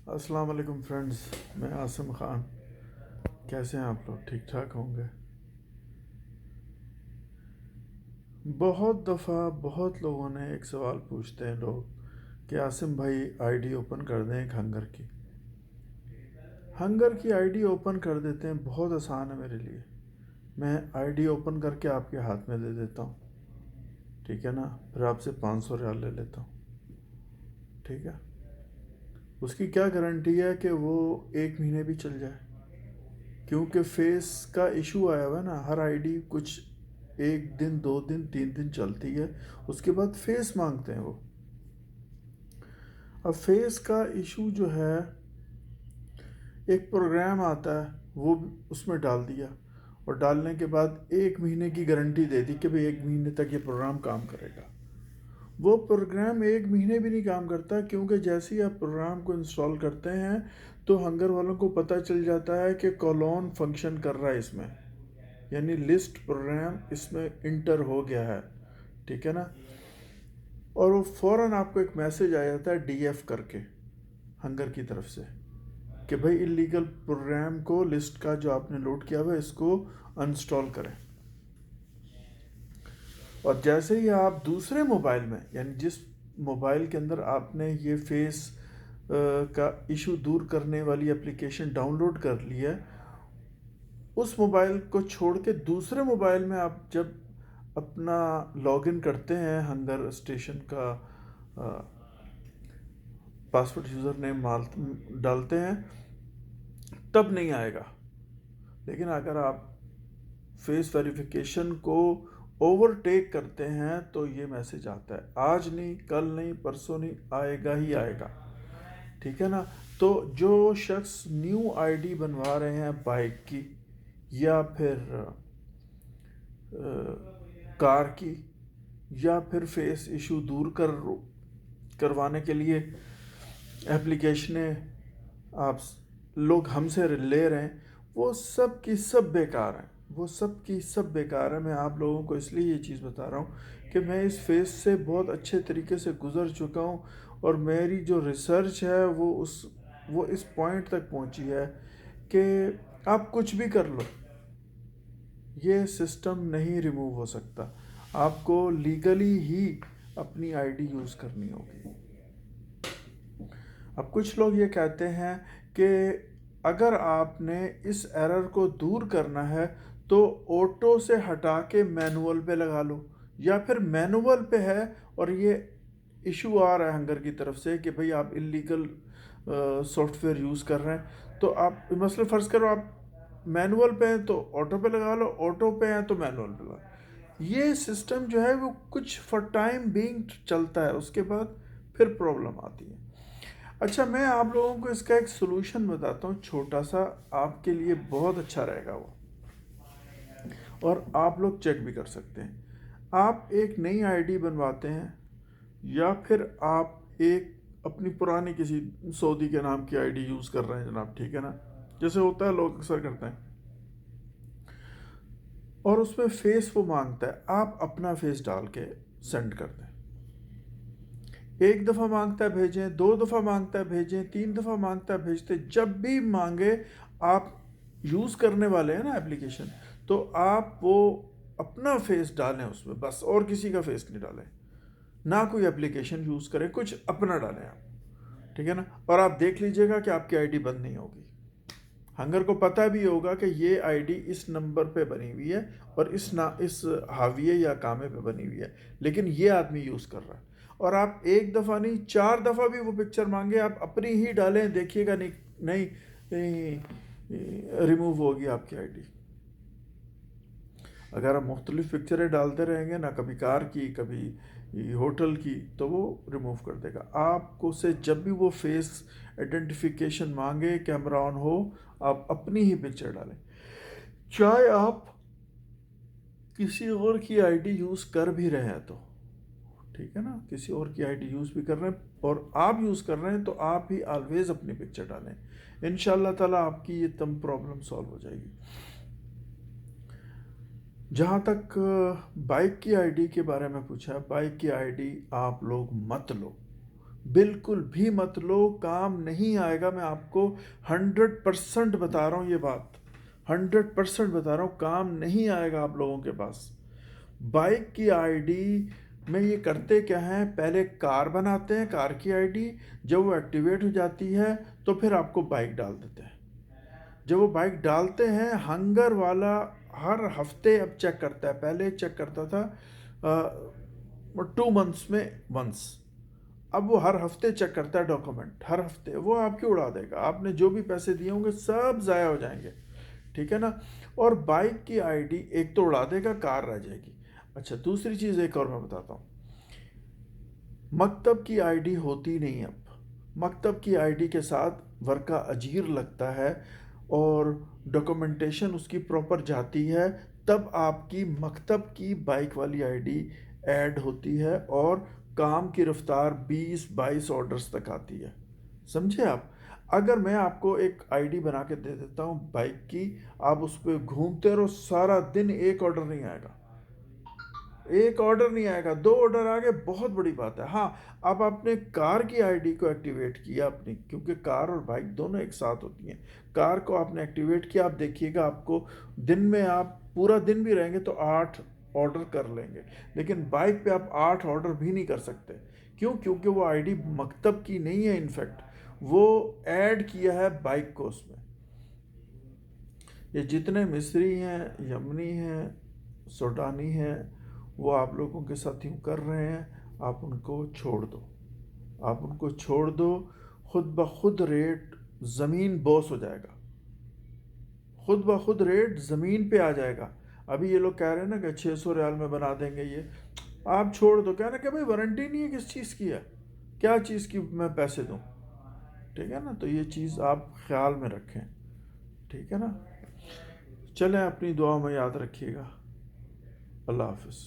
السلام علیکم فرینڈز، میں عاصم خان۔ کیسے ہیں آپ لوگ؟ ٹھیک ٹھاک ہوں گے؟ بہت دفعہ بہت لوگوں نے ایک سوال پوچھتے ہیں لوگ کہ عاصم بھائی آئی ڈی اوپن کر دیں ایک ہنگر کی آئی ڈی اوپن کر دیتے ہیں، بہت آسان ہے میرے لیے۔ میں آئی ڈی اوپن کر کے آپ کے ہاتھ میں دے دیتا ہوں، ٹھیک ہے نا؟ پھر آپ سے 500 ریال لے لیتا ہوں، ٹھیک ہے؟ اس کی کیا گارنٹی ہے کہ وہ 1 مہینے بھی چل جائے؟ کیونکہ فیس کا ایشو آیا ہوا ہے نا، ہر آئی ڈی کچھ 1 دن 2 دن 3 دن چلتی ہے، اس کے بعد فیس مانگتے ہیں وہ۔ اب فیس کا ایشو جو ہے، ایک پروگرام آتا ہے وہ اس میں ڈال دیا، اور ڈالنے کے بعد 1 مہینے کی گارنٹی دے دی کہ بھئی 1 مہینے تک یہ پروگرام کام کرے گا۔ وہ پروگرام 1 مہینے بھی نہیں کام کرتا، کیونکہ جیسے ہی آپ پروگرام کو انسٹال کرتے ہیں تو ہنگر والوں کو پتہ چل جاتا ہے کہ کولون فنکشن کر رہا ہے اس میں، یعنی لسٹ پروگرام اس میں انٹر ہو گیا ہے، ٹھیک ہے نا؟ اور وہ فوراً آپ کو ایک میسج آ جاتا ہے ڈی ایف کر کے ہنگر کی طرف سے کہ بھائی اللیگل پروگرام کو، لسٹ کا جو آپ نے لوڈ کیا ہوا ہے، اس کو انسٹال کریں۔ اور جیسے ہی آپ دوسرے موبائل میں، یعنی جس موبائل کے اندر آپ نے یہ فیس کا ایشو دور کرنے والی اپلیکیشن ڈاؤن لوڈ کر لی ہے، اس موبائل کو چھوڑ کے دوسرے موبائل میں آپ جب اپنا لاگ ان کرتے ہیں، ہنگر اسٹیشن کا پاسورڈ یوزر نیم ڈالتے ہیں، تب نہیں آئے گا۔ لیکن اگر آپ فیس ویریفیکیشن کو اوور ٹیک کرتے ہیں تو یہ میسج آتا ہے، آج نہیں، کل نہیں، پرسوں نہیں، آئے گا ہی آئے گا، ٹھیک ہے نا؟ تو جو شخص نیو آئی ڈی بنوا رہے ہیں بائک کی یا پھر کار کی، یا پھر فیس ایشو دور کروانے کے لیے اپلیکیشنیں آپ لوگ ہم سے لے رہے ہیں، وہ سب کی سب بیکار ہیں، وہ سب کی سب بیکار ہے۔ میں آپ لوگوں کو اس لیے یہ چیز بتا رہا ہوں کہ میں اس فیس سے بہت اچھے طریقے سے گزر چکا ہوں، اور میری جو ریسرچ ہے وہ اس پوائنٹ تک پہنچی ہے کہ آپ کچھ بھی کر لو، یہ سسٹم نہیں ریموو ہو سکتا، آپ کو لیگلی ہی اپنی آئی ڈی یوز کرنی ہوگی۔ اب کچھ لوگ یہ کہتے ہیں کہ اگر آپ نے اس ایرر کو دور کرنا ہے تو آٹو سے ہٹا کے مینول پہ لگا لو، یا پھر مینول پہ ہے اور یہ ایشو آ رہا ہے ہنگر کی طرف سے کہ بھئی آپ اللیگل سافٹ ویئر یوز کر رہے ہیں، تو آپ مثلا فرض کرو آپ مینول پہ ہیں تو آٹو پہ لگا لو، آٹو پہ ہیں تو مینول پہ لگا لو۔ یہ سسٹم جو ہے وہ کچھ فار ٹائم بینگ چلتا ہے، اس کے بعد پھر پرابلم آتی ہے۔ اچھا، میں آپ لوگوں کو اس کا ایک سلوشن بتاتا ہوں چھوٹا سا، آپ کے لیے بہت اچھا رہے گا وہ، اور آپ لوگ چیک بھی کر سکتے ہیں۔ آپ ایک نئی آئی ڈی بنواتے ہیں، یا پھر آپ ایک اپنی پرانی کسی سعودی کے نام کی آئی ڈی یوز کر رہے ہیں جناب، ٹھیک ہے نا؟ جیسے ہوتا ہے، لوگ اکثر کرتے ہیں، اور اس میں فیس وہ مانگتا ہے، آپ اپنا فیس ڈال کے سینڈ کر دیں۔ 1 دفعہ مانگتا ہے بھیجیں، 2 دفعہ مانگتا ہے بھیجیں، 3 دفعہ مانگتا ہے بھیجتے، جب بھی مانگے آپ یوز کرنے والے ہیں نا اپلیکیشن، تو آپ وہ اپنا فیس ڈالیں اس میں، بس، اور کسی کا فیس نہیں ڈالیں، نہ کوئی اپلیکیشن یوز کریں، کچھ اپنا ڈالیں آپ، ٹھیک ہے نا؟ اور آپ دیکھ لیجئے گا کہ آپ کی آئی ڈی بند نہیں ہوگی۔ ہنگر کو پتہ بھی ہوگا کہ یہ آئی ڈی اس نمبر پہ بنی ہوئی ہے اور اس حاویے یا کامے پہ بنی ہوئی ہے، لیکن یہ آدمی یوز کر رہا ہے۔ اور آپ 1 دفعہ نہیں، 4 دفعہ بھی وہ پکچر مانگے، آپ اپنی ہی ڈالیں، دیکھیے گا نہیں ریموو ہوگی آپ کی آئی ڈی۔ اگر آپ مختلف پکچریں ڈالتے رہیں گے نا، کبھی کار کی، کبھی ہوٹل کی، تو وہ ریموو کر دے گا آپ کو سے۔ جب بھی وہ فیس آئیڈینٹیفیکیشن مانگے، کیمرہ آن ہو، آپ اپنی ہی پکچر ڈالیں، چاہے آپ کسی اور کی آئی ڈی یوز کر بھی رہے ہیں تو، ٹھیک ہے نا؟ کسی اور کی آئی ڈی یوز بھی کر رہے ہیں اور آپ یوز کر رہے ہیں تو آپ ہی آلویز اپنی پکچر ڈالیں، انشاءاللہ تعالیٰ آپ کی یہ تم پرابلم سالو ہو جائے گی۔ جہاں تک بائک کی آئی ڈی کے بارے میں پوچھا، بائک کی آئی ڈی آپ لوگ مت لو، بالکل بھی مت لو، کام نہیں آئے گا. میں آپ کو 100% بتا رہا ہوں، یہ بات 100% بتا رہا ہوں، کام نہیں آئے گا آپ لوگوں کے پاس. بائک کی آئی ڈی میں یہ کرتے کیا ہیں، پہلے کار بناتے ہیں، کار کی آئی ڈی جب وہ ایکٹیویٹ ہو جاتی ہے تو پھر آپ کو بائک ڈال دیتے ہیں. جب وہ بائک ڈالتے ہیں، ہنگر والا ہر ہفتے اب چیک کرتا ہے، پہلے چیک کرتا تھا 2 منتھس میں ونس. اب وہ ہر ہفتے چیک کرتا ہے ڈاکومنٹ، ہر ہفتے. وہ آپ کی اڑا دے گا، آپ نے جو بھی پیسے دیے ہوں گے سب ضائع ہو جائیں گے. ٹھیک ہے نا. اور بائک کی آئی ڈی ایک تو اڑا دے گا، کار رہ جائے گی. اچھا دوسری چیز ایک اور میں بتاتا ہوں، مکتب کی آئی ڈی ہوتی نہیں اب. مکتب کی آئی ڈی کے ساتھ ورقہ اجیر لگتا ہے اور ڈاکومنٹیشن اس کی پراپر جاتی ہے، تب آپ کی مکتب کی بائک والی آئی ڈی ایڈ ہوتی ہے اور کام کی رفتار 20-22 آرڈرز تک آتی ہے. سمجھے آپ؟ اگر میں آپ کو ایک آئی ڈی بنا کے دے دیتا ہوں بائک کی، آپ اس پہ گھومتے رہو سارا دن، ایک آرڈر نہیں آئے گا. ایک آرڈر نہیں آئے گا. 2 آرڈر آ گئے بہت بڑی بات ہے. ہاں اب آپ نے کار کی آئی ڈی کو ایکٹیویٹ کیا اپنی، کیونکہ کار اور بائک دونوں ایک ساتھ ہوتی ہیں. کار کو آپ نے ایکٹیویٹ کیا، آپ دیکھیے گا آپ کو دن میں، آپ پورا دن بھی رہیں گے تو 8 آرڈر کر لیں گے. لیکن بائک پہ آپ 8 آرڈر بھی نہیں کر سکتے. کیوں؟ کیونکہ وہ آئی ڈی مکتب کی نہیں ہے، انفیکٹ وہ ایڈ کیا ہے بائک کو اس میں. یہ جتنے مصری ہیں، یمنی ہیں، سوڈانی ہیں، وہ آپ لوگوں کے ساتھ یوں کر رہے ہیں. آپ ان کو چھوڑ دو، آپ ان کو چھوڑ دو. خود بخود ریٹ زمین بوس ہو جائے گا، خود بخود ریٹ زمین پہ آ جائے گا. ابھی یہ لوگ کہہ رہے ہیں نا کہ 600 ریال میں بنا دیں گے یہ، آپ چھوڑ دو. کہنا کہ بھائی وارنٹی نہیں ہے کس چیز کی ہے، کیا چیز کی میں پیسے دوں. ٹھیک ہے نا. تو یہ چیز آپ خیال میں رکھیں. ٹھیک ہے نا. چلیں اپنی دعا میں یاد رکھیے گا. اللہ حافظ.